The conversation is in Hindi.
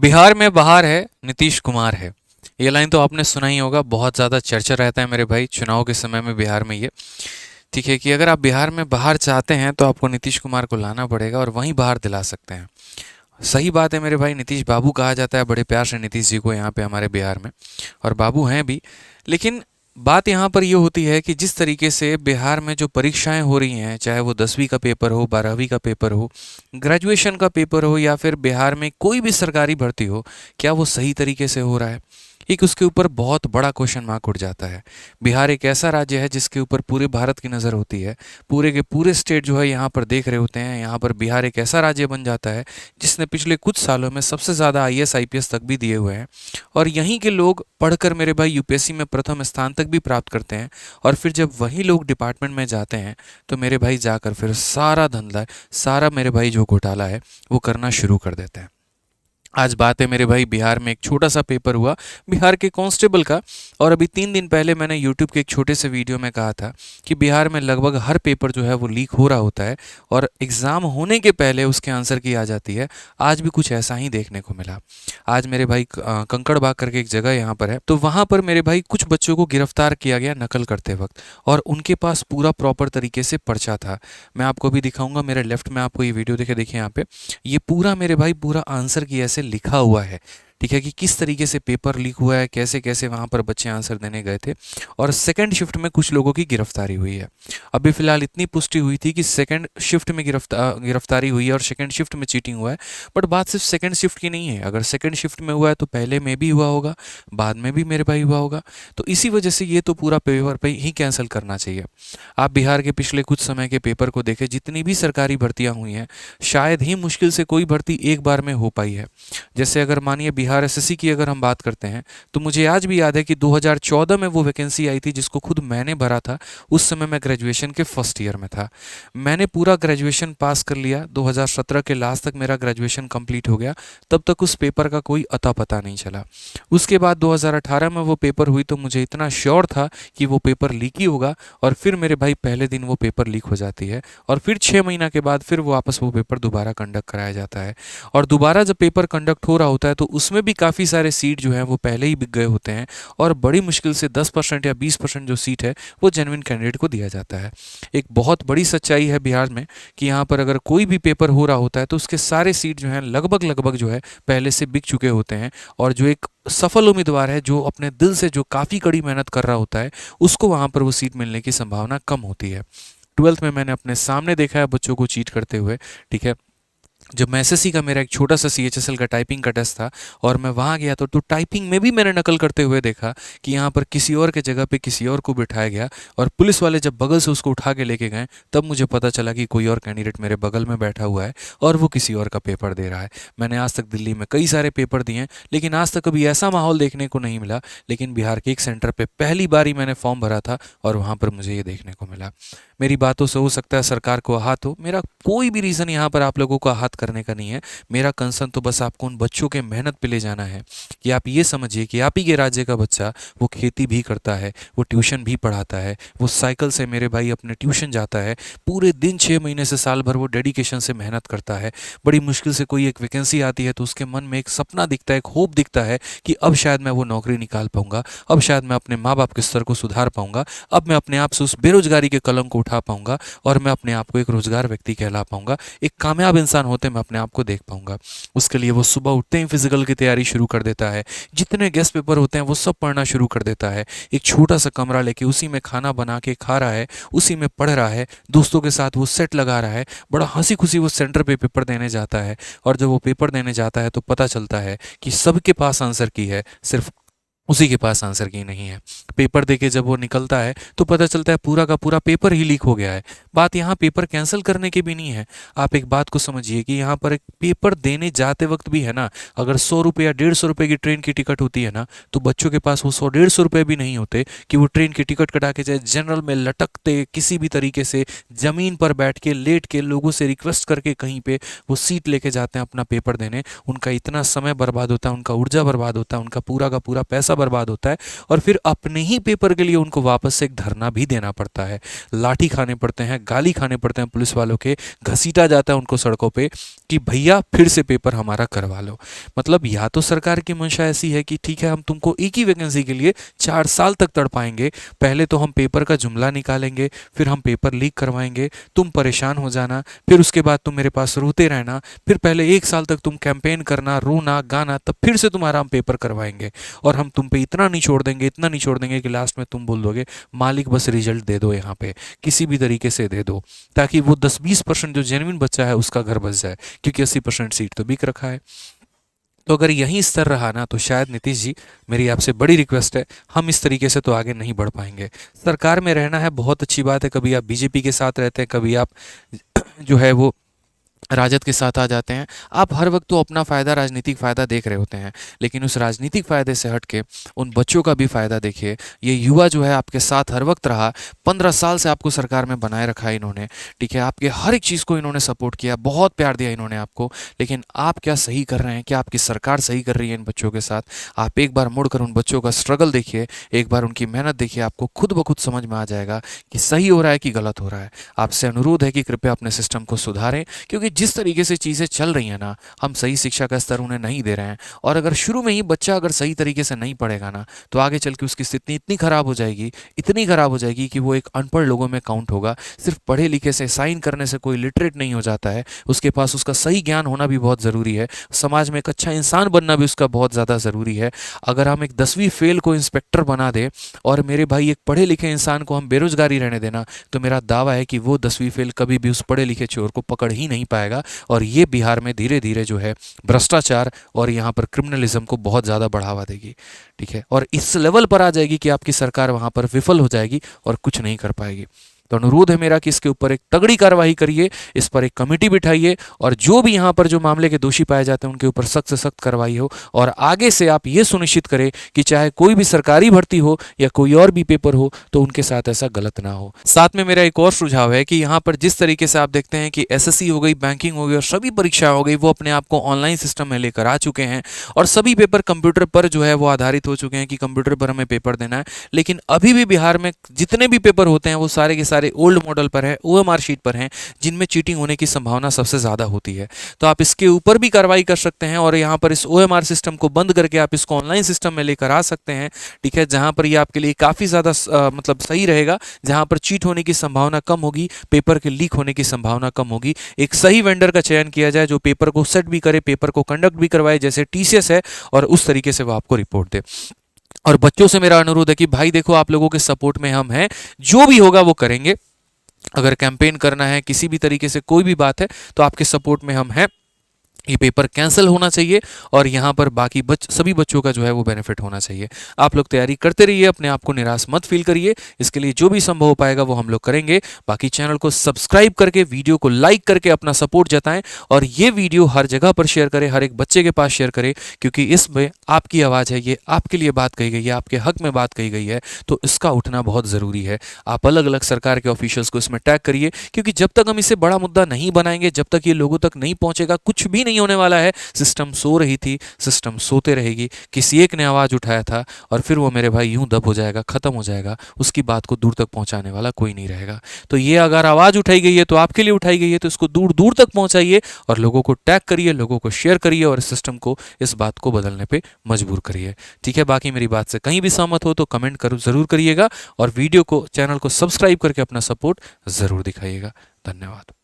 बिहार में बहार है, नीतीश कुमार है। ये लाइन तो आपने सुना ही होगा, बहुत ज़्यादा चर्चा रहता है मेरे भाई चुनाव के समय में बिहार में ये। ठीक है कि अगर आप बिहार में बाहर चाहते हैं तो आपको नीतीश कुमार को लाना पड़ेगा और वहीं बाहर दिला सकते हैं। सही बात है मेरे भाई, नीतीश बाबू कहा जाता है बड़े प्यार से नीतीश जी को यहाँ पे हमारे बिहार में, और बाबू हैं भी। लेकिन बात यहाँ पर ये होती है कि जिस तरीके से बिहार में जो परीक्षाएं हो रही हैं, चाहे वो 10वीं का पेपर हो, 12वीं का पेपर हो, ग्रेजुएशन का पेपर हो, या फिर बिहार में कोई भी सरकारी भर्ती हो, क्या वो सही तरीके से हो रहा है? एक उसके ऊपर बहुत बड़ा क्वेश्चन मार्क उठ जाता है। बिहार एक ऐसा राज्य है जिसके ऊपर पूरे भारत की नज़र होती है। पूरे के पूरे स्टेट जो है यहाँ पर देख रहे होते हैं। यहाँ पर बिहार एक ऐसा राज्य बन जाता है जिसने पिछले कुछ सालों में सबसे ज़्यादा आईएएस आईपीएस तक भी दिए हुए हैं। और यहीं के लोग पढ़कर मेरे भाई यूपीएससी में प्रथम स्थान तक भी प्राप्त करते हैं। और फिर जब वही लोग डिपार्टमेंट में जाते हैं तो मेरे भाई जाकर फिर सारा धंधा, सारा मेरे भाई जो घोटाला है वो करना शुरू कर देते हैं। आज बात है मेरे भाई, बिहार में एक छोटा सा पेपर हुआ बिहार के कांस्टेबल का। और अभी 3 दिन पहले मैंने यूट्यूब के एक छोटे से वीडियो में कहा था कि बिहार में लगभग हर पेपर जो है वो लीक हो रहा होता है और एग्ज़ाम होने के पहले उसके आंसर की आ जाती है। आज भी कुछ ऐसा ही देखने को मिला। आज मेरे भाई कंकड़बाग करके एक जगह यहाँ पर है, तो वहाँ पर मेरे भाई कुछ बच्चों को गिरफ्तार किया गया नकल करते वक्त, और उनके पास पूरा प्रॉपर तरीके से पर्चा था। मैं आपको भी दिखाऊंगा, मेरे लेफ्ट में आपको ये वीडियो देखे, देखिए यहाँ पे ये पूरा मेरे भाई पूरा आंसर की ऐसे लिखा हुआ है। ठीक है कि किस तरीके से पेपर लीक हुआ है, कैसे कैसे वहाँ पर बच्चे आंसर देने गए थे। और सेकंड शिफ्ट में कुछ लोगों की गिरफ्तारी हुई है। अभी फिलहाल इतनी पुष्टि हुई थी कि सेकंड शिफ्ट में गिरफ्तारी हुई है और सेकंड शिफ्ट में चीटिंग हुआ है। बट बात सिर्फ सेकंड शिफ्ट की नहीं है। अगर सेकंड शिफ्ट में हुआ है तो पहले में भी हुआ होगा, बाद में भी मेरे भाई हुआ होगा। तो इसी वजह से ये तो पूरा पेपर पे ही कैंसिल करना चाहिए। आप बिहार के पिछले कुछ समय के पेपर को देखें, जितनी भी सरकारी भर्तियां हुई हैं, शायद ही मुश्किल से कोई भर्ती एक बार में हो पाई है। जैसे अगर मानिए बिहार एसएससी की अगर हम बात करते हैं, तो मुझे आज भी याद है कि 2014 में वो वैकेंसी आई थी जिसको खुद मैंने भरा था। उस समय मैं ग्रेजुएशन के फर्स्ट ईयर में था। मैंने पूरा ग्रेजुएशन पास कर लिया, 2017 के लास्ट तक मेरा ग्रेजुएशन कंप्लीट हो गया। तब तक उस पेपर का कोई अता पता नहीं चला। उसके बाद 2018 में वो पेपर हुई तो मुझे इतना श्योर था कि वो पेपर लीक ही होगा। और फिर मेरे भाई पहले दिन वो पेपर लीक हो जाती है और फिर 6 महीना के बाद फिर वो वापस वो पेपर दोबारा कंडक्ट कराया जाता है। और दोबारा जब पेपर कंडक्ट हो रहा होता है तो उसमें भी काफ़ी सारे सीट जो हैं वो पहले ही बिक गए होते हैं और बड़ी मुश्किल से 10% या 20% जो सीट है वो जेन्युइन कैंडिडेट को दिया जाता है। एक बहुत बड़ी सच्चाई है बिहार में कि यहाँ पर अगर कोई भी पेपर हो रहा होता है तो उसके सारे सीट जो हैं लगभग लगभग जो है पहले से बिक चुके होते हैं। और जो एक सफल उम्मीदवार है, जो अपने दिल से जो काफ़ी कड़ी मेहनत कर रहा होता है, उसको वहाँ पर वो सीट मिलने की संभावना कम होती है। 12th में मैंने अपने सामने देखा है बच्चों को चीट करते हुए। ठीक है, जब मैं एसएससी का मेरा एक छोटा सा सीएचएसएल का टाइपिंग का टेस्ट था और मैं वहाँ गया तो टाइपिंग में भी मैंने नकल करते हुए देखा कि यहाँ पर किसी और के जगह पे किसी और को बिठाया गया। और पुलिस वाले जब बगल से उसको उठा के लेके गए तब मुझे पता चला कि कोई और कैंडिडेट मेरे बगल में बैठा हुआ है और वो किसी और का पेपर दे रहा है। मैंने आज तक दिल्ली में कई सारे पेपर दिए हैं लेकिन आज तक कभी ऐसा माहौल देखने को नहीं मिला। लेकिन बिहार के एक सेंटर पर पहली बार ही मैंने फॉर्म भरा था और वहाँ पर मुझे ये देखने को मिला। मेरी बातों से हो सकता है सरकार को आहत हो, मेरा कोई भी रीज़न यहाँ पर आप लोगों को आहत करने का नहीं है। मेरा कंसर्न तो बस आपको उन बच्चों के मेहनत पे ले जाना है कि आप ये समझिए कि आप ही के राज्य का बच्चा वो खेती भी करता है, वो ट्यूशन भी पढ़ाता है, वो साइकिल से मेरे भाई अपने ट्यूशन जाता है, पूरे दिन 6 महीने से साल भर वो डेडिकेशन से मेहनत करता है। बड़ी मुश्किल से कोई एक वैकेंसी आती है तो उसके मन में एक सपना दिखता है, एक होप दिखता है कि अब शायद मैं वो नौकरी निकाल पाऊंगा, अब शायद मैं अपने माँ बाप के स्तर को सुधार पाऊंगा, अब मैं अपने आप से उस बेरोजगारी के कलंक को उठा पाऊंगा और मैं अपने आप को एक रोजगार व्यक्ति कहला पाऊंगा, एक कामयाब इंसान होते मैं अपने आप को देख पाऊंगा। उसके लिए वो सुबह उठते ही फिजिकल की तैयारी शुरू कर देता है, जितने गेस्ट पेपर होते हैं वो सब पढ़ना शुरू कर देता है। एक छोटा सा कमरा लेके उसी में खाना बना के खा रहा है, उसी में पढ़ रहा है, दोस्तों के साथ वो सेट लगा रहा है, बड़ा हंसी खुशी वो सेंटर पे पेपर देने जाता है। और जब वो पेपर देने जाता है तो पता चलता है कि सबके पास आंसर की है, सिर्फ उसी के पास आंसर की नहीं है। पेपर देके जब वो निकलता है तो पता चलता है पूरा का पूरा पेपर ही लीक हो गया है। बात यहाँ पेपर कैंसिल करने की भी नहीं है। आप एक बात को समझिए कि यहाँ पर एक पेपर देने जाते वक्त भी है ना, अगर 100 रुपये या 150 रुपये की ट्रेन की टिकट होती है ना, तो बच्चों के पास वो 100-150 रुपये भी नहीं होते कि वो ट्रेन की टिकट कटा के, चाहे जनरल में लटकते किसी भी तरीके से ज़मीन पर बैठ के लेट के लोगों से रिक्वेस्ट करके कहीं पे वो सीट लेके जाते हैं अपना पेपर देने। उनका इतना समय बर्बाद होता है, उनका ऊर्जा बर्बाद होता है, उनका पूरा का पूरा पैसा बर्बाद होता है और फिर अपने ही पेपर के लिए उनको वापस से एक धरना भी देना पड़ता है, लाठी खाने पड़ते हैं, गाली खाने पड़ते हैं पुलिस वालों के, घसीटा जाता है उनको सड़कों पे कि भैया फिर से पेपर हमारा करवा लो। मतलब या तो सरकार की मंशा ऐसी है कि ठीक है हम तुमको एक ही वैकेंसी के लिए 4 साल तक तड़पाएंगे, पहले तो हम पेपर का जुमला निकालेंगे, फिर हम पेपर लीक करवाएंगे, तुम परेशान हो जाना, फिर उसके बाद तुम मेरे पास रोते रहना, फिर पहले 1 साल तक तुम कैंपेन करना, रोना गाना, तब फिर से तुम्हारा हम पेपर करवाएंगे और हम तुम पे इतना निचोड़ देंगे, इतना निचोड़ देंगे कि लास्ट में तुम बोल दोगे मालिक बस रिजल्ट दे दो, यहाँ पे किसी भी तरीके से दे दो, ताकि वो 10-20% जो जेन्युइन बच्चा है उसका घर बच जाए, क्योंकि 80% सीट तो बिक रखा है। तो अगर यही स्तर रहा ना तो शायद नीतीश जी, मेरी आपसे बड़ी रिक्वेस्ट है, हम इस तरीके से तो आगे नहीं बढ़ पाएंगे। सरकार में रहना है बहुत अच्छी बात है, कभी आप बीजेपी के साथ रहते हैं, कभी आप जो है वो राजद के साथ आ जाते हैं, आप हर वक्त तो अपना फ़ायदा, राजनीतिक फ़ायदा देख रहे होते हैं, लेकिन उस राजनीतिक फ़ायदे से हट के उन बच्चों का भी फ़ायदा देखिए। ये युवा जो है आपके साथ हर वक्त रहा, 15 साल से आपको सरकार में बनाए रखा है इन्होंने, ठीक है, आपके हर एक चीज़ को इन्होंने सपोर्ट किया, बहुत प्यार दिया इन्होंने आपको, लेकिन आप क्या सही कर रहे हैं, क्या आपकी सरकार सही कर रही है इन बच्चों के साथ? आप एक बार मुड़कर उन बच्चों का स्ट्रगल देखिए, एक बार उनकी मेहनत देखिए, आपको खुद ब खुद समझ में आ जाएगा कि सही हो रहा है कि गलत हो रहा है। आपसे अनुरोध है कि कृपया अपने सिस्टम को सुधारें, क्योंकि जिस तरीके से चीज़ें चल रही हैं ना, हम सही शिक्षा का स्तर उन्हें नहीं दे रहे हैं, और अगर शुरू में ही बच्चा अगर सही तरीके से नहीं पढ़ेगा ना, तो आगे चल के उसकी स्थिति इतनी ख़राब हो जाएगी, इतनी ख़राब हो जाएगी कि वो एक अनपढ़ लोगों में काउंट होगा। सिर्फ पढ़े लिखे से, साइन करने से कोई लिटरेट नहीं हो जाता है, उसके पास उसका सही ज्ञान होना भी बहुत ज़रूरी है, समाज में एक अच्छा इंसान बनना भी उसका बहुत ज़्यादा ज़रूरी है। अगर हम एक 10वीं फेल को इंस्पेक्टर बना दे और मेरे भाई एक पढ़े लिखे इंसान को हम बेरोजगारी रहने देना, तो मेरा दावा है कि वो 10वीं फेल कभी भी उस पढ़े लिखे चोर को पकड़ ही नहीं पाएगा, और ये बिहार में धीरे धीरे जो है भ्रष्टाचार और यहाँ पर क्रिमिनलिज्म को बहुत ज़्यादा बढ़ावा देगी, ठीक है, और इस लेवल पर आ जाएगी कि आपकी सरकार वहाँ पर विफल हो जाएगी और कुछ नहीं कर पाएगी। तो अनुरोध है मेरा कि इसके ऊपर एक तगड़ी कार्रवाई करिए, इस पर एक कमेटी बिठाइए, और जो भी यहाँ पर जो मामले के दोषी पाए जाते हैं उनके ऊपर सख्त से सख्त कार्रवाई हो, और आगे से आप ये सुनिश्चित करें कि चाहे कोई भी सरकारी भर्ती हो या कोई और भी पेपर हो तो उनके साथ ऐसा गलत ना हो। साथ में मेरा एक और सुझाव है कि यहाँ पर जिस तरीके से आप देखते हैं कि एसएससी हो गई, बैंकिंग हो गई और सभी परीक्षा हो गई, वो अपने आप को ऑनलाइन सिस्टम में लेकर आ चुके हैं और सभी पेपर कंप्यूटर पर जो है वो आधारित हो चुके हैं कि कंप्यूटर पर हमें पेपर देना है, लेकिन अभी भी बिहार में जितने भी पेपर होते हैं वो सारे के सारे ओल्ड मॉडल पर है, ओएमआर शीट पर हैं, जिनमें चीटिंग होने की संभावना सबसे ज़्यादा होती है। तो आप इसके ऊपर भी कार्रवाई कर सकते हैं और यहाँ पर इस ओएमआर सिस्टम को बंद करके आप इसको ऑनलाइन सिस्टम में लेकर आ सकते हैं, ठीक है, जहाँ पर ये आपके लिए काफ़ी ज़्यादा मतलब सही रहेगा, जहाँ पर चीट होने की संभावना कम होगी, पेपर के लीक होने की संभावना कम होगी। एक सही वेंडर का चयन किया जाए जो पेपर को सेट भी करे, पेपर को कंडक्ट भी करवाए, जैसे टीसीएस है, और उस तरीके से वो आपको रिपोर्ट दे। और बच्चों से मेरा अनुरोध है कि भाई देखो, आप लोगों के सपोर्ट में हम हैं, जो भी होगा वो करेंगे। अगर कैंपेन करना है, किसी भी तरीके से कोई भी बात है, तो आपके सपोर्ट में हम हैं। ये पेपर कैंसिल होना चाहिए और यहाँ पर बाकी सभी बच्चों का जो है वो बेनिफिट होना चाहिए। आप लोग तैयारी करते रहिए, अपने आप को निराश मत फील करिए, इसके लिए जो भी संभव हो पाएगा वो हम लोग करेंगे। बाकी चैनल को सब्सक्राइब करके, वीडियो को लाइक करके अपना सपोर्ट जताएं, और ये वीडियो हर जगह पर शेयर करें, हर एक बच्चे के पास शेयर करें, क्योंकि इसमें आपकी आवाज़ है, ये आपके लिए बात कही गई है, आपके हक में बात कही गई है, तो इसका उठना बहुत ज़रूरी है। आप अलग अलग सरकार के ऑफिशियल्स को इसमें टैग करिए, क्योंकि जब तक हम इसे बड़ा मुद्दा नहीं बनाएंगे, जब तक ये लोगों तक नहीं पहुँचेगा, कुछ भी नहीं होने वाला है। सिस्टम सो रही थी, सिस्टम सोते रहेगी। किसी एक ने आवाज उठाया था और फिर वो मेरे भाई यूं दब हो जाएगा, खत्म हो जाएगा, उसकी बात को दूर तक पहुंचाने वाला कोई नहीं रहेगा। तो ये अगर आवाज उठाई गई है तो आपके लिए उठाई गई है, तो इसको दूर दूर तक पहुंचाइए और लोगों को टैग करिए, लोगों को शेयर करिए और सिस्टम को, इस बात को बदलने पे मजबूर करिए, ठीक है। बाकी मेरी बात से कहीं भी सहमत हो तो कमेंट करो जरूर करिएगा, और वीडियो को, चैनल को सब्सक्राइब करके अपना सपोर्ट जरूर दिखाइएगा। धन्यवाद।